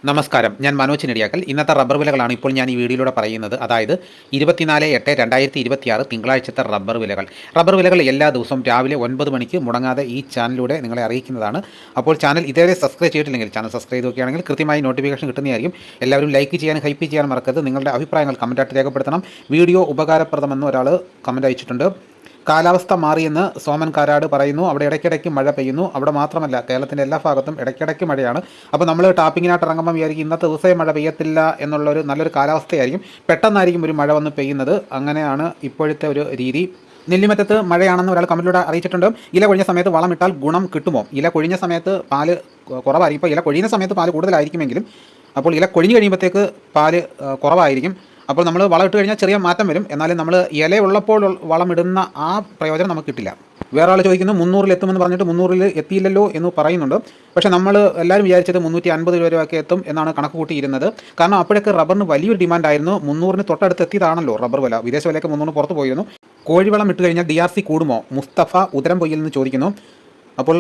നമസ്കാരം, ഞാൻ മനോജ് നെടിയാക്കൽ. ഇന്നത്തെ റബ്ബർ വിലകളാണ് ഇപ്പോൾ ഞാൻ ഈ വീഡിയോയിലൂടെ പറയുന്നത്. അതായത് 24/8/2026 തിങ്കളാഴ്ചത്തെ റബ്ബർ വിലകൾ എല്ലാ ദിവസവും രാവിലെ 9 മണിക്ക് മുടങ്ങാതെ ഈ ചാനലിലൂടെ നിങ്ങളെ അറിയിക്കുന്നതാണ്. അപ്പോൾ ചാനൽ ഇതുവരെ സബ്സ്ക്രൈബ് ചെയ്തിട്ടില്ലെങ്കിൽ ചാനൽ സബ്സ്ക്രൈബ് ചെയ്ത് നോക്കുകയാണെങ്കിൽ കൃത്യമായി നോട്ടിഫിക്കേഷൻ കിട്ടുന്നതായിരിക്കും. എല്ലാവരും ലൈക്ക് ചെയ്യാനും ഹൈപ്പ് ചെയ്യാനും മറക്കരുത്. നിങ്ങളുടെ അഭിപ്രായങ്ങൾ കമൻറ്റായിട്ട് രേഖപ്പെടുത്തണം. വീഡിയോ ഉപകാരപ്രദമെന്ന് ഒരാൾ കമൻറ്റ് അയച്ചിട്ടുണ്ട്. കാലാവസ്ഥ മാറിയെന്ന് സോമൻ കാരാട് പറയുന്നു. അവിടെ ഇടയ്ക്കിടയ്ക്ക് മഴ പെയ്യുന്നു. അവിടെ മാത്രമല്ല, കേരളത്തിൻ്റെ എല്ലാ ഭാഗത്തും ഇടയ്ക്കിടയ്ക്ക് മഴയാണ്. അപ്പോൾ നമ്മൾ ടാപ്പിങ്ങിനായിട്ട് ഇറങ്ങുമ്പോൾ വിചാരിക്കും ഇന്നത്തെ ദിവസമേ മഴ പെയ്യത്തില്ല എന്നുള്ളൊരു നല്ലൊരു കാലാവസ്ഥയായിരിക്കും. പെട്ടെന്നായിരിക്കും ഒരു മഴ വന്ന് പെയ്യുന്നത്. അങ്ങനെയാണ് ഇപ്പോഴത്തെ ഒരു രീതി. നെല്ലിമറ്റത്ത് മഴയാണെന്ന് ഒരാൾ കമൻറ്റിലൂടെ അറിയിച്ചിട്ടുണ്ട്. ഇല കൊഴിഞ്ഞ സമയത്ത് വളമിട്ടാൽ ഗുണം കിട്ടുമോ? ഇല കൊഴിഞ്ഞ സമയത്ത് പാല് കുറവായിരിക്കും. ഇപ്പോൾ ഇല കൊഴിയുന്ന സമയത്ത് പാല് കൂടുതലായിരിക്കുമെങ്കിലും അപ്പോൾ ഇല കൊഴിഞ്ഞ് കഴിയുമ്പോഴത്തേക്ക് പാല് കുറവായിരിക്കും. അപ്പോൾ നമ്മൾ വളം ഇട്ട് കഴിഞ്ഞാൽ ചെറിയ മാറ്റം വരും. എന്നാലും നമ്മൾ ഇല ഉള്ളപ്പോൾ വളമിടുന്ന ആ പ്രയോജനം നമുക്ക് കിട്ടില്ല. വേറെ ആൾ ചോദിക്കുന്നു 300-ൽ എത്തുമെന്ന് പറഞ്ഞിട്ട് 300-ൽ എത്തിയില്ലല്ലോ എന്ന് പറയുന്നുണ്ട്. പക്ഷേ നമ്മൾ എല്ലാവരും വിചാരിച്ചത് 350 രൂപ വരെയൊക്കെ എത്തും എന്നാണ് കണക്ക് കൂട്ടിയിരുന്നത്. കാരണം അപ്പോഴൊക്കെ റബ്ബറിന് വലിയൊരു ഡിമാൻഡായിരുന്നു. 300-ന് തൊട്ടടുത്ത് എത്തിയതാണല്ലോ റബ്ബർ വില. വിദേശ വിലയൊക്കെ 300 പുറത്ത് പോയിരുന്നു. കോഴിവളം ഇട്ട് കഴിഞ്ഞാൽ DRC കൂടുമോ? മുസ്തഫ ഉദരം പൊയ്യിൽ നിന്ന് ചോദിക്കുന്നു. അപ്പോൾ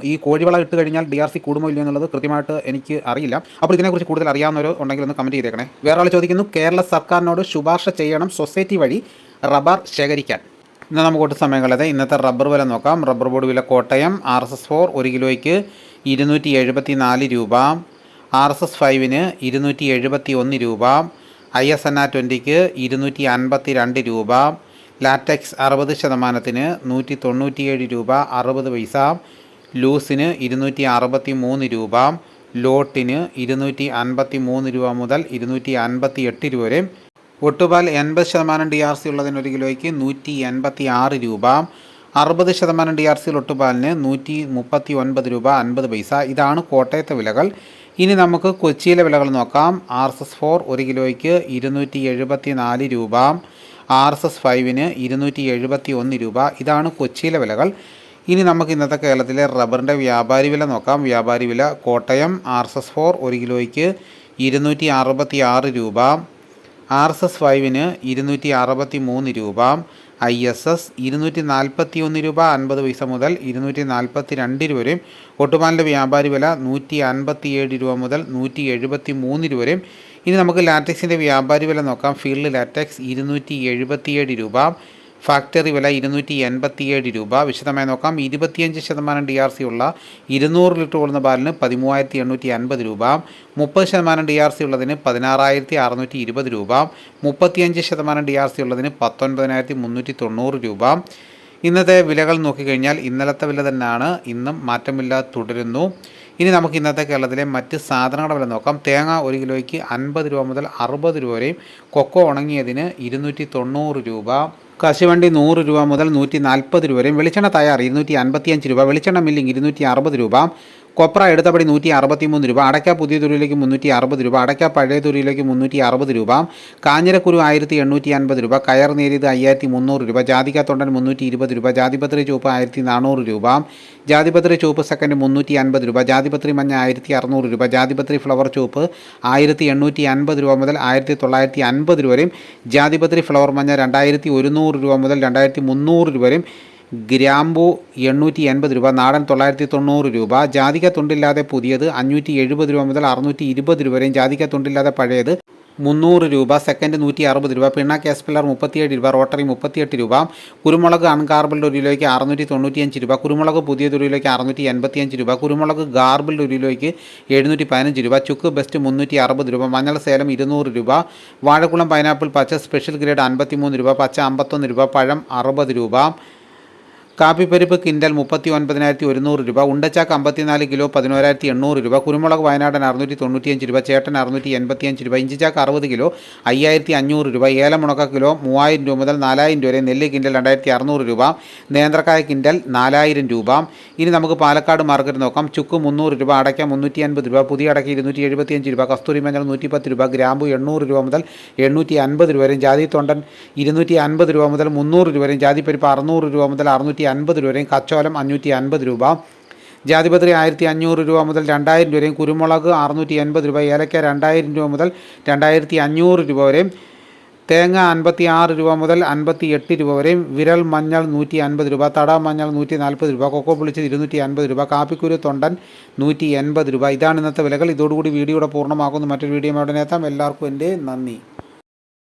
ഈ കോഴിവളം ഇട്ട് കഴിഞ്ഞാൽ DRC കൂടുമോ ഇല്ലയോ എന്നുള്ളത് കൃത്യമായിട്ട് എനിക്ക് അറിയില്ല. അപ്പോൾ ഇതിനെക്കുറിച്ച് കൂടുതൽ അറിയാവുന്നവരോ ഉണ്ടെങ്കിൽ ഒന്ന് കമൻറ്റ് ചെയ്തേക്കണേ. വേറെ ആൾ ചോദിക്കുന്നു, കേരള സർക്കാരിനോട് ശുപാർശ ചെയ്യണം സൊസൈറ്റി വഴി റബ്ബർ ശേഖരിക്കാൻ. ഇന്ന് നമുക്ക് സമയം കളയാതെ ഇന്നത്തെ റബ്ബർ വില നോക്കാം. റബ്ബർ ബോർഡ് വില കോട്ടയം RSS-4 1 കിലോയ്ക്ക് 274 രൂപ, RSS-5-ന് 271 രൂപ, ISNA-20-ക്ക് 252 രൂപ, ലാറ്റക്സ് 60%-ന് 197 രൂപ 60 പൈസ, ലൂസിന് 263 രൂപ, ലോട്ടിന് 253 രൂപ മുതൽ 258 രൂപ വരെ. ഒട്ടുപാൽ 80% DRC ഉള്ളതിന് 1 കിലോയ്ക്ക് 186 രൂപ, 60% DRC ഒട്ടുപാലിന് 139 രൂപ 50 പൈസ. ഇതാണ് കോട്ടയത്തെ വിലകൾ. ഇനി നമുക്ക് കൊച്ചിയിലെ വിലകൾ നോക്കാം. RSS-4 1 കിലോയ്ക്ക് 274 രൂപ, RSS-5-ന് 271 രൂപ. ഇതാണ് കൊച്ചിയിലെ വിലകൾ. ഇനി നമുക്ക് ഇന്നത്തെ കേരളത്തിലെ റബ്ബറിൻ്റെ വ്യാപാരി വില നോക്കാം. വ്യാപാരി വില കോട്ടയം RSS-4 1 കിലോയ്ക്ക് 266 രൂപ, RSS-5-ന് 263 രൂപ, ISS 241 രൂപ 50 പൈസ മുതൽ 242 രൂപ വരെയും. ഒട്ടുപാലിൻ്റെ വ്യാപാരി വില 157 രൂപ മുതൽ 173 രൂപ വരെയും. ഇനി നമുക്ക് ലാറ്റക്സിൻ്റെ വ്യാപാരി വില നോക്കാം. ഫീൽഡ് ലാറ്റക്സ് 277 രൂപ, ഫാക്ടറി വില 287 രൂപ. വിശദമായി നോക്കാം. 25% DRC ഉള്ള 200 ലിറ്റർ കൊള്ളുന്ന പാലിന് 13,850 രൂപ, 30% DRC ഉള്ളതിന് 16,620 രൂപ, 35% DRC ഉള്ളതിന് 19,390 രൂപ. ഇന്നത്തെ വിലകൾ നോക്കിക്കഴിഞ്ഞാൽ ഇന്നലത്തെ വില തന്നെയാണ്, ഇന്നും മാറ്റമില്ലാതെ തുടരുന്നു. ഇനി നമുക്ക് ഇന്നത്തെ കേരളത്തിലെ മറ്റ് സാധനങ്ങളുടെ വില നോക്കാം. തേങ്ങ 1 കിലോയ്ക്ക് 50 രൂപ മുതൽ 60 രൂപ വരെയും, കൊക്കോ ഉണങ്ങിയതിന് 290 രൂപ, കശുവണ്ടി 100 രൂപ മുതൽ 140 രൂപ വരെയും, വെളിച്ചെണ്ണ തയ്യാർ 255 രൂപ, വെളിച്ചെണ്ണ മില്ലിങ് 260 രൂപ, കൊപ്ര എടുത്തപടി 163 രൂപ, അടയ്ക്ക പുതിയ തുരിയിലേക്ക് 360 രൂപ, അടയ്ക്ക പഴയ തുരിയിലേക്ക് 360 രൂപ, കാഞ്ഞിരക്കുരു 1850 രൂപ, കയർ നേരിയത് 5300 രൂപ, ജാതിക്ക തൊണ്ടൻ 320 രൂപ, ജാതിപത്രി ചുവപ്പ് 1400 രൂപ, ജാതിപത്രി ചുവപ്പ് സെക്കൻഡ് 350 രൂപ, ജാതിപത്രി മഞ്ഞ 1600 രൂപ, ജാതിപത്രി ഫ്ലവർ ചുവപ്പ് 1850 രൂപ മുതൽ 1950 രൂപ വരെയും, ജാതിപത്രി ഫ്ലവർ മഞ്ഞ 2100 രൂപ മുതൽ 2300 രൂപ വരെയും, ഗ്രാമ്പു 880 രൂപ, നാടൻ 990 രൂപ, ജാതിക്ക തൊണ്ടില്ലാതെ പുതിയത് 570 രൂപ മുതൽ 620 രൂപ വരെയും, ജാതിക്ക തൊണ്ടില്ലാതെ പഴയത് 300 രൂപ, സെക്കൻഡ് 160 രൂപ, പിണ്ണാക്ക് എസ്പില്ലർ 37 രൂപ, റോട്ടറി 38 രൂപ, കുരുമുളക് അൺഗാർബിൾഡ് 1 കിലോയ്ക്ക് 695 രൂപ, കുരുമുളക് പുതിയ 1 കിലോയ്ക്ക് 685 രൂപ, കുരുമുളക് ഗാർബിൾഡ് 1 കിലോയ്ക്ക് 715 രൂപ, ചുക്ക് ബെസ്റ്റ് 360 രൂപ, മഞ്ഞൾ സേലം 200 രൂപ, വാഴക്കുളം പൈനാപ്പിൾ പച്ച സ്പെഷ്യൽ ഗ്രേഡ് 53 രൂപ, പച്ച 51 രൂപ, പഴം 60 രൂപ, കാപ്പിപ്പരിപ്പ് കിൻഡൽ 39,100 രൂപ, ഉണ്ടച്ചാക്ക് 54 കിലോ 11,800 രൂപ, കുരുമുളക് വയനാടൻ 695 രൂപ, ചേട്ടൻ 685 രൂപ, ഇഞ്ചിച്ചാക്ക് 60 കിലോ 5,500 രൂപ, ഏലമുണക്ക കിലോ 3000 രൂപ മുതൽ 4000 രൂപ വരെ, നെല്ല് കിൻഡൽ 2,600 രൂപ, നേന്ത്രക്കായ കിൻഡൽ 4000 രൂപ. ഇനി നമുക്ക് പാലക്കാട് മാർക്കറ്റ് നോക്കാം. ചുക്ക് 300 രൂപ, അടയ്ക്ക 350 രൂപ, പുതിയ അടയ്ക്ക 275 രൂപ, കസ്തൂരി മഞ്ഞൾ 110 രൂപ, ഗ്രാമ്പു 800 രൂപ മുതൽ 850 രൂപ വരെയും, ജാതി തൊണ്ടൻ 250 രൂപ മുതൽ 300 രൂപ വരെയും, ജാതിപ്പരിപ്പ് 600 രൂപ മുതൽ 650 രൂപ വരെയും, കച്ചോലം 550 രൂപ, ജാതിപത്രി 1500 രൂപ മുതൽ 2000 രൂപ വരെയും, കുരുമുളക് 680 രൂപ, ഏലക്ക 2000 രൂപ മുതൽ 2500 രൂപ വരെയും, തേങ്ങ 56 രൂപ മുതൽ 58 രൂപ വരെയും, വിരൽ മഞ്ഞൾ 150 രൂപ, തട മഞ്ഞൾ 140 രൂപ, കൊക്കോ പൊളിച്ചത് 250 രൂപ, കാപ്പിക്കുരു തൊണ്ടൻ 180 രൂപ. ഇതാണ് ഇന്നത്തെ വിലകൾ. ഇതോടുകൂടി വീഡിയോയുടെ പൂർണ്ണമാകുന്നു. മറ്റൊരു വീഡിയോ ഉടനെ എത്താം. എല്ലാവർക്കും എൻ്റെ നന്ദി.